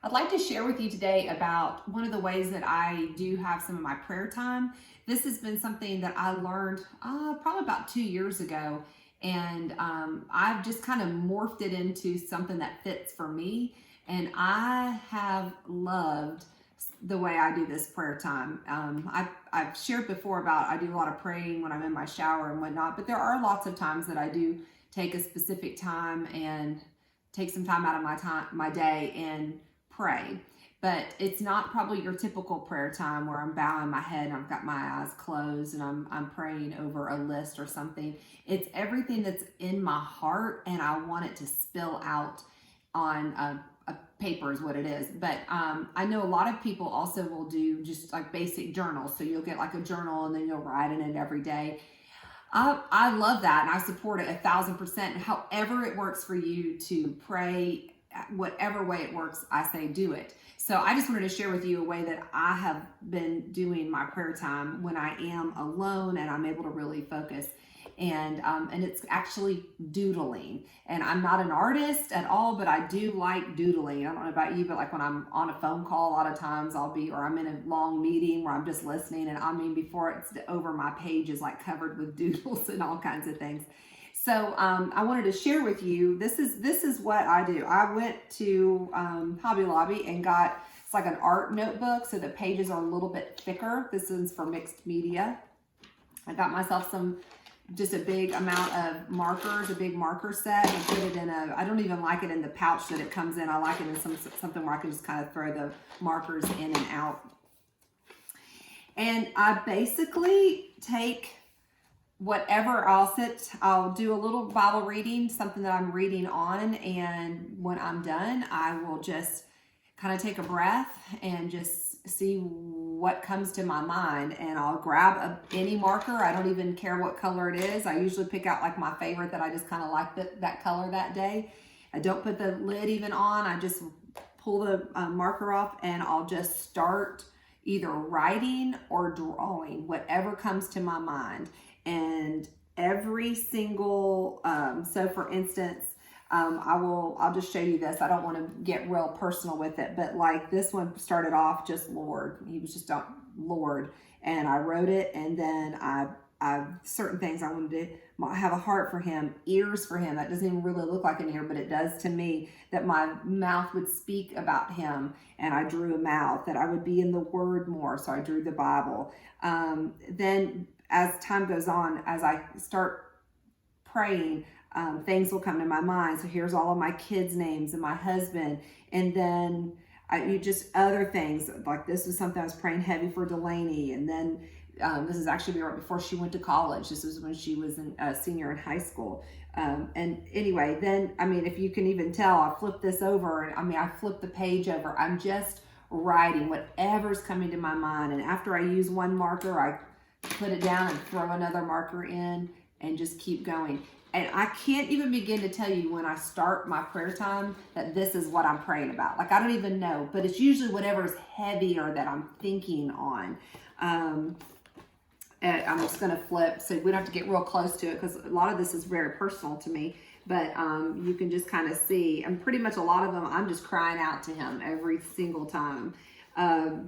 I'd like to share with you today about one of the ways that I do have some of my prayer time. This has been something that I learned probably about 2 years ago, and I've just kind of morphed it into something that fits for me. And I have loved the way I do this prayer time. I've shared before about I do a lot of praying when I'm in my shower and whatnot, but there are lots of times that I do take a specific time and take some time out of my day and pray. But it's not probably your typical prayer time where I'm bowing my head and I've got my eyes closed and I'm praying over a list or something. It's everything that's in my heart, and I want it to spill out on a paper is what it is. But I know a lot of people also will do just like basic journals. So you'll get like a journal and then you'll write in it every day. I love that, and I support it 1,000%. However it works for you to pray, whatever way it works, I say do it. So I just wanted to share with you a way that I have been doing my prayer time when I am alone and I'm able to really focus. And it's actually doodling. And I'm not an artist at all, but I do like doodling. I don't know about you, but like when I'm on a phone call, a lot of times or I'm in a long meeting where I'm just listening, and I mean, before it's over, my page is like covered with doodles and all kinds of things. So I wanted to share with you, this is what I do. I went to Hobby Lobby and got, it's like an art notebook, so the pages are a little bit thicker. This is for mixed media. I got myself just a big amount of markers, a big marker set, and put it in I don't even like it in the pouch that it comes in. I like it in something where I can just kind of throw the markers in and out. And I basically take whatever, I'll do a little Bible reading, something that I'm reading on, and when I'm done, I will just kind of take a breath and just see what comes to my mind, and I'll grab any marker. I don't even care what color it is. I usually pick out like my favorite that I just kind of like that color that day. I don't put the lid even on. I just pull the marker off, and I'll just start either writing or drawing, whatever comes to my mind. And every single, so for instance, I'll just show you this. I don't want to get real personal with it, but like this one started off just Lord. He was just Lord, and I wrote it, and then I certain things I wanted to have a heart for him, ears for him. That doesn't even really look like an ear, but it does to me, that my mouth would speak about him, and I drew a mouth, that I would be in the Word more, so I drew the Bible. Then as time goes on, as I start praying, things will come to my mind. So here's all of my kids' names and my husband, and then you just other things, like this was something I was praying heavy for Delaney, and then this is actually right before she went to college. This was when she was a senior in high school. And anyway, then, I mean, if you can even tell, I flipped this over, and I flipped the page over. I'm just writing whatever's coming to my mind. And after I use one marker, I put it down and throw another marker in and just keep going. And I can't even begin to tell you when I start my prayer time that this is what I'm praying about. Like, I don't even know, but it's usually whatever is heavier that I'm thinking on. And I'm just going to flip, so we don't have to get real close to it because a lot of this is very personal to me. But you can just kind of see, and pretty much a lot of them, I'm just crying out to him every single time.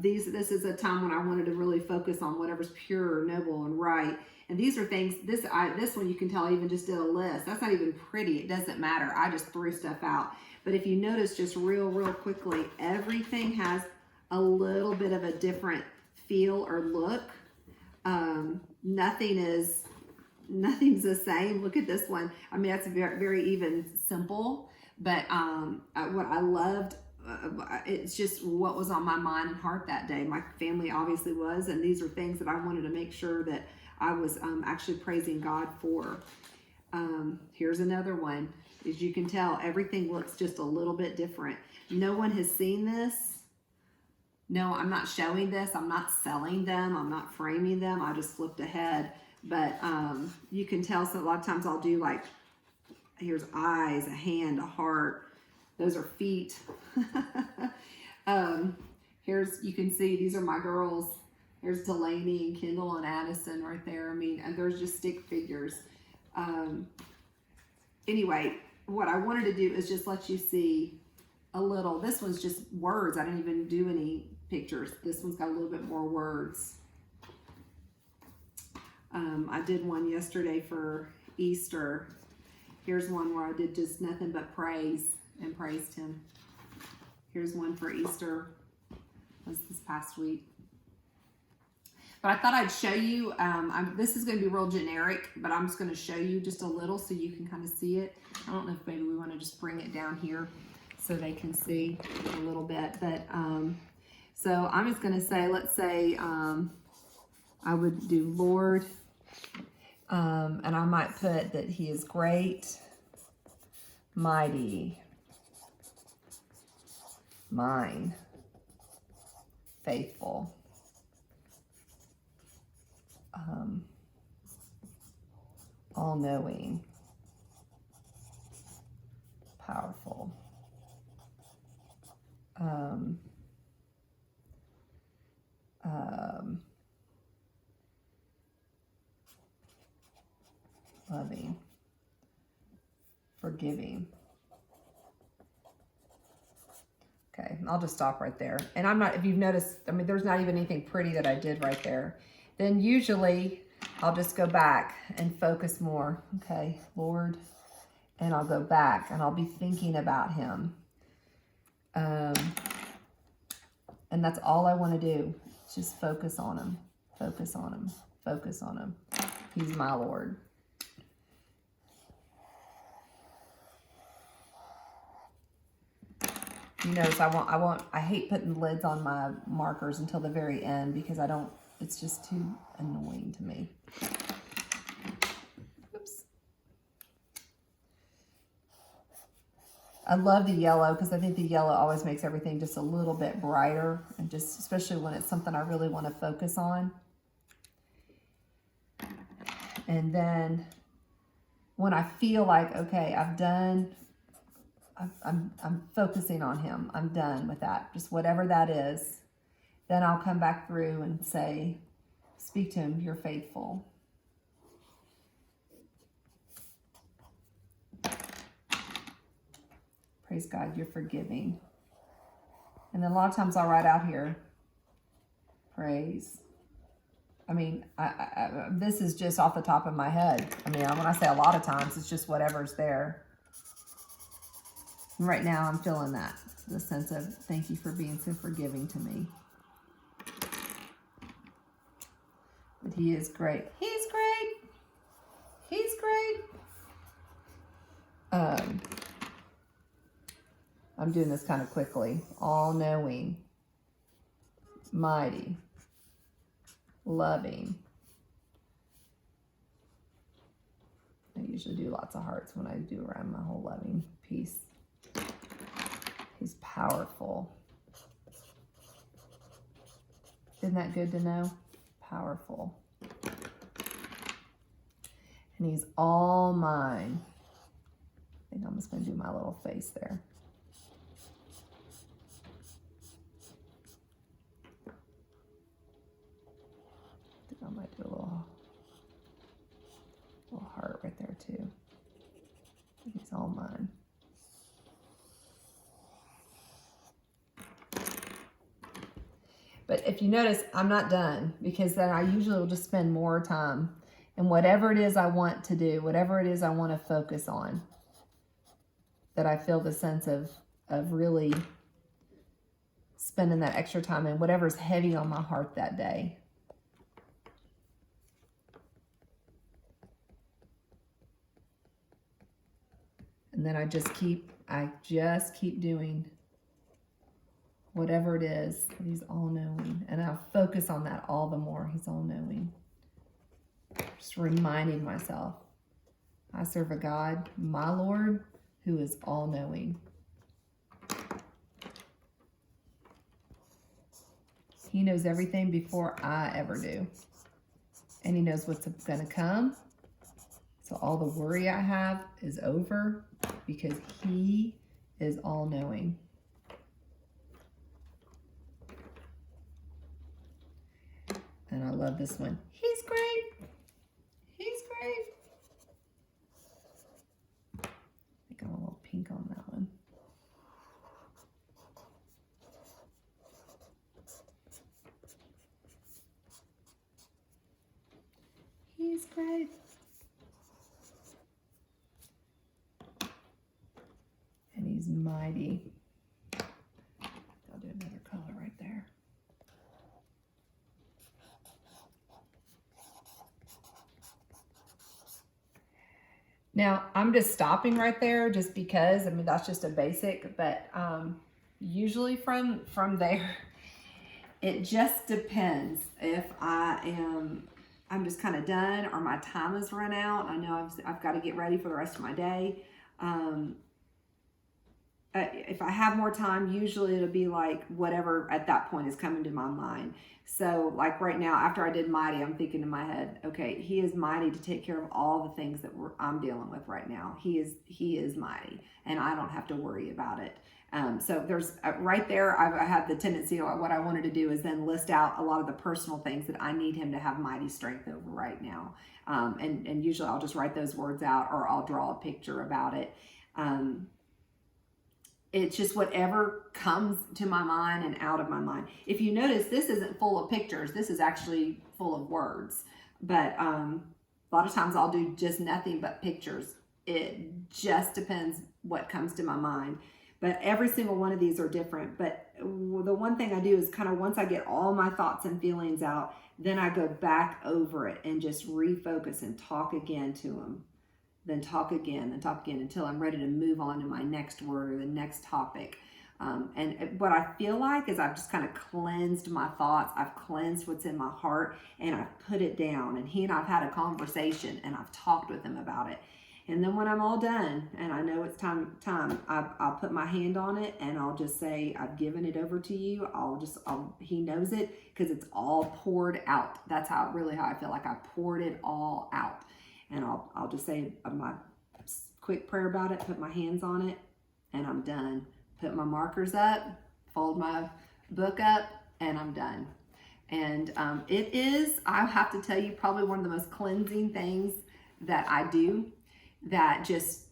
This is a time when I wanted to really focus on whatever's pure, noble, and right. And these are things, this one you can tell I even just did a list. That's not even pretty. It doesn't matter. I just threw stuff out. But if you notice just real quickly, everything has a little bit of a different feel or look. Nothing's the same. Look at this one. I mean, that's very, very even simple. But what I loved, it's just what was on my mind and heart that day. My family obviously was, and these are things that I wanted to make sure that I was actually praising God for. Here's another one. As you can tell, everything looks just a little bit different. No one has seen this. No, I'm not showing this. I'm not selling them. I'm not framing them. I just flipped ahead. But you can tell, so a lot of times I'll do like, here's eyes, a hand, a heart. Those are feet. Here's, you can see, these are my girls. There's Delaney and Kendall and Addison right there. I mean, and there's just stick figures. Anyway, what I wanted to do is just let you see a little. This one's just words. I didn't even do any pictures. This one's got a little bit more words. I did one yesterday for Easter. Here's one where I did just nothing but praise and praised him. Here's one for Easter. Was this past week. But I thought I'd show you, this is going to be real generic, but I'm just going to show you just a little so you can kind of see it. I don't know if maybe we want to just bring it down here so they can see a little bit. But so I'm just going to say, let's say I would do Lord, and I might put that he is great, mighty, mine, faithful. All-knowing, powerful, loving, forgiving. Okay, I'll just stop right there. And I'm not, if you've noticed, I mean, there's not even anything pretty that I did right there. Then usually I'll just go back and focus more. Okay, Lord, and I'll go back and I'll be thinking about him. And that's all I want to do. Just focus on him, focus on him, focus on him. He's my Lord. You notice I hate putting lids on my markers until the very end because it's just too annoying to me. Oops. I love the yellow because I think the yellow always makes everything just a little bit brighter, and just especially when it's something I really want to focus on. And then when I feel like, okay, I'm focusing on him, I'm done with that, just whatever that is, then I'll come back through and say, speak to him, you're faithful. Praise God, you're forgiving. And then a lot of times I'll write out here, praise. I mean, this is just off the top of my head. I mean, when I say a lot of times, it's just whatever's there. And right now I'm feeling that, the sense of thank you for being so forgiving to me. But he is great. He's great. He's great. I'm doing this kind of quickly. All-knowing, mighty, loving. I usually do lots of hearts when I do around my whole loving piece. He's powerful. Isn't that good to know? Powerful. And he's all mine. I think I'm just going to do my little face there. I think I might do a little heart right there too. He's all mine. But if you notice, I'm not done, because then I usually will just spend more time in whatever it is I want to do, whatever it is I want to focus on, that I feel the sense of really spending that extra time in, whatever's heavy on my heart that day. And then I just keep doing whatever it is. He's all-knowing. And I'll focus on that all the more. He's all-knowing. Just reminding myself, I serve a God, my Lord, who is all-knowing. He knows everything before I ever do. And he knows what's going to come. So all the worry I have is over because he is all-knowing. And I love this one. He's great. He's great. I think I'm a little pink on that one. Okay. And he's mighty. I'll do another color right there. Now, I'm just stopping right there just because, I mean, that's just a basic, but usually from there, it just depends if I'm just kind of done or my time has run out. I know I've got to get ready for the rest of my day. If I have more time, usually it'll be like whatever at that point is coming to my mind. So like right now, after I did mighty, I'm thinking in my head, okay, he is mighty to take care of all the things that I'm dealing with right now. He is mighty, and I don't have to worry about it. So there's right there, I had the tendency, or what I wanted to do is then list out a lot of the personal things that I need him to have mighty strength over right now. And usually I'll just write those words out, or I'll draw a picture about it. It's just whatever comes to my mind and out of my mind. If you notice, this isn't full of pictures. This is actually full of words. But a lot of times I'll do just nothing but pictures. It just depends what comes to my mind. But every single one of these are different. But the one thing I do is kind of once I get all my thoughts and feelings out, then I go back over it and just refocus and talk again to them. Then talk again until I'm ready to move on to my next word or the next topic. And what I feel like is I've just kind of cleansed my thoughts. I've cleansed what's in my heart, and I've put it down. And he and I've had a conversation, and I've talked with him about it. And then when I'm all done, and I know it's time, I'll put my hand on it, and I'll just say, I've given it over to you. He knows it because it's all poured out. That's how I feel like I poured it all out. And I'll just say my quick prayer about it, put my hands on it, and I'm done. Put my markers up, fold my book up, and I'm done. And it is, I have to tell you, probably one of the most cleansing things that I do, that just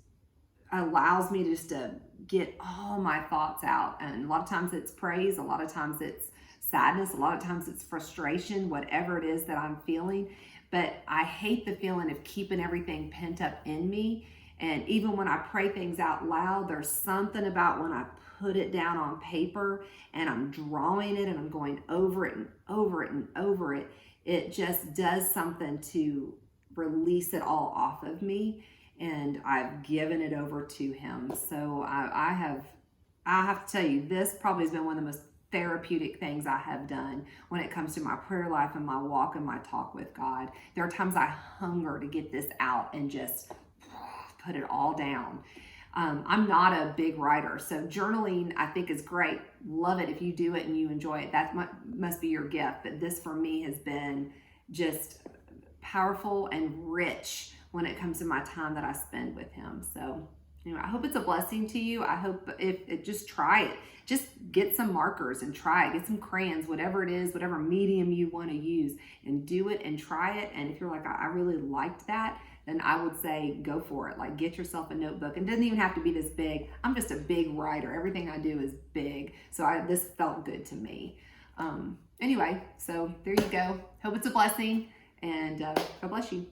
allows me just to get all my thoughts out. And a lot of times it's praise, a lot of times it's sadness, a lot of times it's frustration, whatever it is that I'm feeling. But I hate the feeling of keeping everything pent up in me. And even when I pray things out loud, there's something about when I put it down on paper and I'm drawing it and I'm going over it and over it and over it, it just does something to release it all off of me. And I've given it over to him. So I have to tell you, this probably has been one of the most therapeutic things I have done when it comes to my prayer life and my walk and my talk with God. There are times I hunger to get this out and just put it all down. I'm not a big writer, so journaling I think is great. Love it if you do it and you enjoy it. That must be your gift. But this for me has been just powerful and rich when it comes to my time that I spend with him. So anyway, I hope it's a blessing to you. I hope just try it. Just get some markers and try it. Get some crayons, whatever it is, whatever medium you want to use, and do it and try it. And if you're like, I really liked that, then I would say go for it. Like, get yourself a notebook. And it doesn't even have to be this big. I'm just a big writer. Everything I do is big. So this felt good to me. Anyway, so there you go. Hope it's a blessing, and God bless you.